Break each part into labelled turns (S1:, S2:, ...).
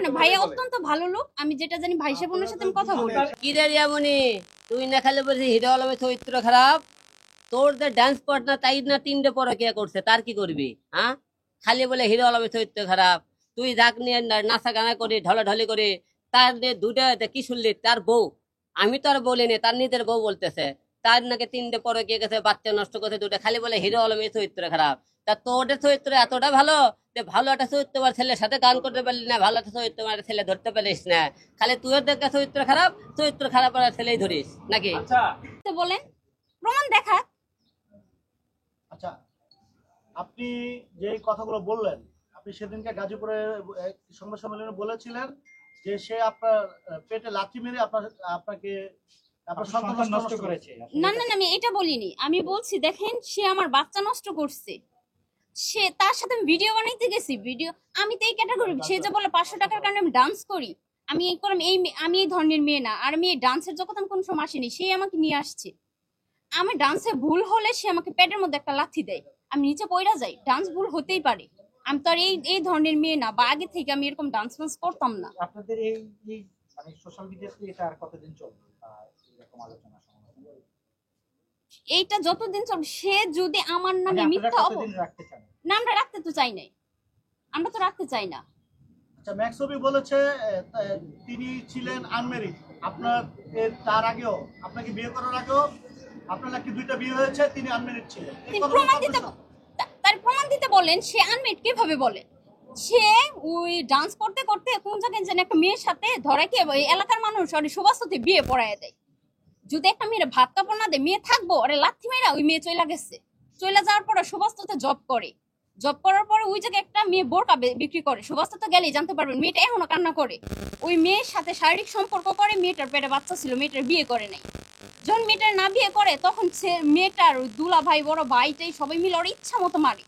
S1: না, ভাইয়া অত্যন্ত ভালো লোক। আমি যেটা জানি ভাই সাহেব ওনার সাথে আমি কথা বলবো।
S2: কি রে রিয়ামণি, তুই না খালি বলছিস হিরো আলমের চরিত্র খারাপ, তোর যে ডান্স পার্টনার তাই না 3টে পরকিয়া করছে, তার কি করবি? হ্যাঁ, খালি বলে হিরো আলমের চরিত্র খারাপ। তুই রাগ নিয়ে নাচা গানা করে ঢলাঢলি করে তার দুটা কি শুনলি? তার বউ, আমি তো আর বলিনি, তার নিজের বউ বলতেছে তার নাকি 3টে পরকিয়া গেছে, বাচ্চা নষ্ট করছে দুটা, খালি বলে হিরো আলমের চরিত্র খারাপ। তা তোদের চরিত্র এতটা ভালো যে ভালো একটা চরিত্রবার ছেলের সাথে গান করতে পারলি না, ভালো একটা চরিত্রবার ছেলে ধরতে পারিস না, খালি তুই দেখা চরিত্র খারাপ, চরিত্র খারাপ আর ছেলেই ধরিস নাকি?
S1: তো বলেন, প্রমাণ দেখা।
S3: আচ্ছা, আপনি যে কথাগুলো বললেন, আপনি সেদিনকে গাজীপুরে সংবাদ সম্মেলনে বলেছিলেন যে সে আপনার পেটে লাথি মেরে আপনাকে আপনার সন্তান নষ্ট করেছে।
S1: না না না, আমি এটা বলিনি। আমি বলছি দেখেন, সে আমার বাচ্চা নষ্ট করছে। সে তার সাথে আমি ভিডিও বানাইতে গেছি, ভিডিও আমি তো এই ক্যাটাগরি। সে যে বলে 500 টাকার কারণে আমি ডান্স করি, আমি এই করলাম, আমি এই ধরনের মেয়ে না। আর আমি এই ডান্সের জগৎ আমি কোনো সময় আসিনি, সে আমাকে নিয়ে আসছে। আমি ডান্সে ভুল হলে সে আমাকে পেটের মধ্যে একটা লাথি দেয়, আমি নিচে পড়া যাই। ডান্স ভুল হতেই পারে, আমি তো আর এই ধরনের মেয়ে না, বা আগে থেকে আমি এরকম ডান্স ফান্স করতাম না।
S3: আপনাদের এই মানে সোশ্যাল মিডিয়াতে এটা আর কতদিন চলবে এরকম আলোচনা সমালোচনা?
S1: এইটা যতদিন চলবে, সে যদি আমার নামে মিথ্যা
S3: রাখতে চান?
S1: না, আমরা রাখতে তো চাই নাই, আমরা তো রাখতে চাই না।
S3: আচ্ছা, ম্যাক্সবি বলেছে তিনি ছিলেন আনমেরিড। আপনার তার আগেও, আপনাকে বিয়ে করার আগেও আপনার নাকি 2টা বিয়ে হয়েছে, তিনি আনমেরিড ছিলেন।
S1: তার প্রমাণ দিতে বলেন। সে আনমেরিড কিভাবে বলে? সে ওই ডান্স করতে করতে কোন জায়গায় যেন একটা মেয়ের সাথে ধরায়, কি এলাকার মানুষ ওরে সুবাস্ততে বিয়ে পড়ায় দেয়। যদি একটা মেয়ের ভাত কাপড় না দেয়, মেয়ে থাকবো, ওরে লাথি মেয়েরা ওই মেয়ে চলে গেছে। চলে যাওয়ার পরে সুবাস্ততে জব করে, জব করার পরে ওই জায়গায় একটা মেয়ে বোরকা বিক্রি করে। সুবাস্ততে গেলেই জানতে পারবেন মেয়েটা এখনো কান্না করে। ওই মেয়ের সাথে শারীরিক সম্পর্ক করে, মেয়েটার পেটে বাচ্চা ছিল, মেয়েটার বিয়ে করে নাই। যখন মেয়েটার না বিয়ে করে, তখন সে মেয়েটার দুলা ভাই, বড় ভাইটাই সবাই মিলে ওর ইচ্ছা মতো মারে।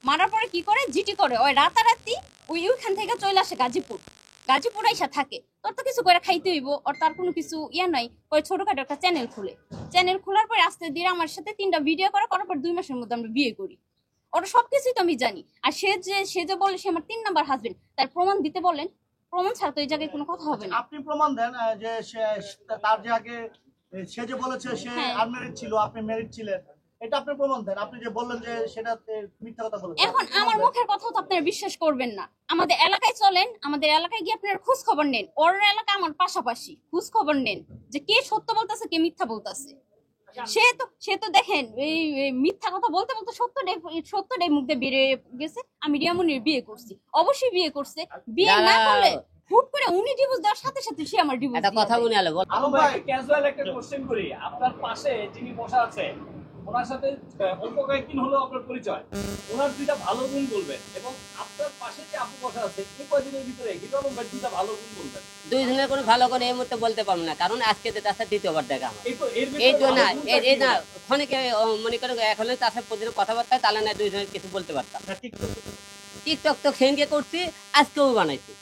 S1: মারার পরে কি করে, জিটি করে। ওই রাতারাতি ওইখান থেকে চলে আসে গাজীপুর আইসা থাকে। তোর তো কিছু করে খাইতে হইব, আর তার কোনো কিছু ইয়া নাই। ওই ছোটখাটো একটা চ্যানেল খোলার পরে আস্তে ধীরে আমার সাথে 3টা ভিডিও করার পর 2 মাসের মধ্যে আমরা বিয়ে করি। ওটা সবকিছুই তো আমি জানি। আর সে যে বলে সে আমার 3 নাম্বার হাজবেন্ড, তার প্রমাণ দিতে বলেন। প্রমাণ ছাড়া তো এই জায়গায় কোনো কথা হবে না।
S3: আপনি প্রমাণ দেন যে তার যে আগে সে যে বলেছে সে আনমেরিড ছিল, আপনি ম্যারিড ছিলেন, এটা আপনি প্রমাণ দেন। আপনি যে বললেন যে সেটা মিথ্যা কথা বলেছেন।
S1: এখন আমার মুখের কথা তো আপনারা বিশ্বাস করবেন না। আমাদের এলাকায় চলেন, আমাদের এলাকায় গিয়ে আপনারা খোঁজ খবর নেন। ওর এলাকা আমার পাশাপাশি, খোঁজ খবর নেন যে কে সত্য বলতেছে, কে মিথ্যা বলতেছে। সে তো দেখেন এই মিথ্যা কথা বলতে বলতে সত্যটাই মুখ দিয়ে বেরিয়ে গেছে। আমি রিয়ামনির বিয়ে করছি, অবশ্যই বিয়ে করছে। বিয়ে না করলে হুট করে উনি ডিভোর্স দেওয়ার সাথে সাথে সে আমার ডিভোর্স।
S2: একটা কথা মনে হলো,
S4: আলম ভাই ক্যাজুয়াল একটা কোশ্চেন করি। আপনার পাশে যিনি বসা আছে, ওনার সাথে অল্প কয়েকদিন হলো আপনার পরিচয়, ওনার 2টা ভালো গুণ বলবেন, এবং আপনার পাশে যে আপু বসা আছে এই কয়েকদিনের ভিতরে হিরো আলম ভাই 2টা ভালো গুণ বলবেন।
S2: দুইজনের কোনো ভালো করে এই মুহূর্তে বলতে পারবো না, কারণ আজকে তার সাথে 2বার দেখা আমার। এই তো না, এই না ক্ষণিকে মনে করে এখন তার সাথে প্রতিদিন কথাবার্তা, তাহলে না দুইজনের কিছু বলতে পারতাম। টিকটক তো সেনকে করছি, আজকেও বানাইছি।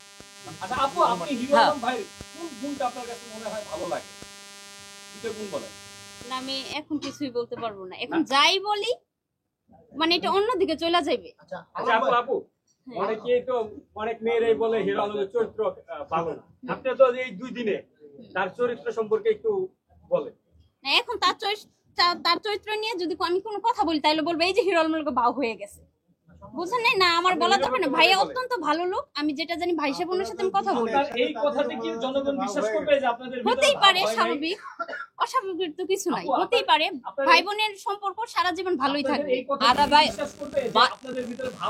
S4: আচ্ছা আপু, আপনি হিরো আলম ভাই কোন গুণটা আপনার কাছে মনে হয় ভালো লাগে? 2টা গুণ বলেন।
S1: না, আমি এখন কিছুই বলতে পারবো না। এখন যাই বলি মানে এটা অন্যদিকে চলে যাবে।
S4: আচ্ছা আপু, অনেকেই তো অনেক মেয়েরাই বলে হিরো আলমের চরিত্র ভালো না। আপনি তো এই 2 দিনে তার চরিত্র সম্পর্কে একটু বলেন
S1: না। এখন তার চরিত্র নিয়ে যদি আমি কোনো কথা বলি, তাহলে বলবো এই যে হিরো আলমের বাউ হয়ে গেছে। বুঝেন নাই? না, আমার বলা যাবে না। ভাইয়া অত্যন্ত ভালো লোক, আমি যেটা জানি ভাই সাহেব ওনার সাথে আমি কথা বলবো।
S4: এই কথাতে কি জনগণ বিশ্বাস করবে যে আপনাদের
S1: হতেই পারে, স্বাভাবিক, অস্বাভাবিক তো কিছু নাই, হতেই পারে। ভাই বোনের সম্পর্ক সারা জীবন ভালোই থাকবে।
S2: আরে ভাই,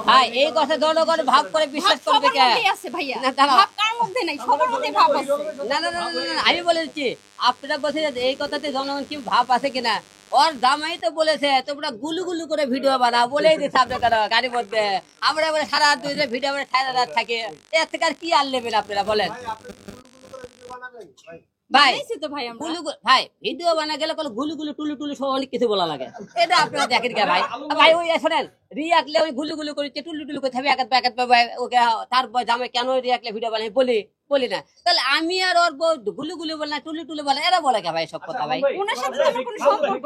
S2: ভাই এই কথা জনগণ ভাব করে বিশ্বাস করবে কে?
S1: আছে ভাইয়া, ভাব কার মধ্যে নাই, সবার মধ্যে ভাব আছে।
S2: না না না, আমি বলেছি আপনারা বলছেন এই কথাতে জনগণ কি ভাব আছে কিনা। ওর জামাই তো বলেছে তোমরা গুলু গুলু করে ভিডিও বানাও, বলেই দিচ্ছে আপনারা গাড়ির মধ্যে। আমরা বলে সারা রাত ভিডিও মানে সারা রাত থাকে, এর থেকে আর কি আর নেবেন আপনারা বলেন? ভাই ভাই ভিডিও বানা গেলে গুলু গুলু টুলু টুলু সব অনেক কিছু বলা লাগে, এটা আপনারা দেখেন কে ভাই? ভাই ওই শোনেন, রিয়াকলে ওই গুলু গুলু করেছে, টুলু টুলু করে থাকবে একাত ওকে, তারপর জামাই কেন রিয়াকলে ভিডিও বানাই বলি না, তাহলে আমি আর ওর গুলু গুলু বলে না টুলু টুলু বলে, এরা বলে কে ভাই সব কথা ভাই?
S1: ওনার সাথে আমার কোনো সম্পর্ক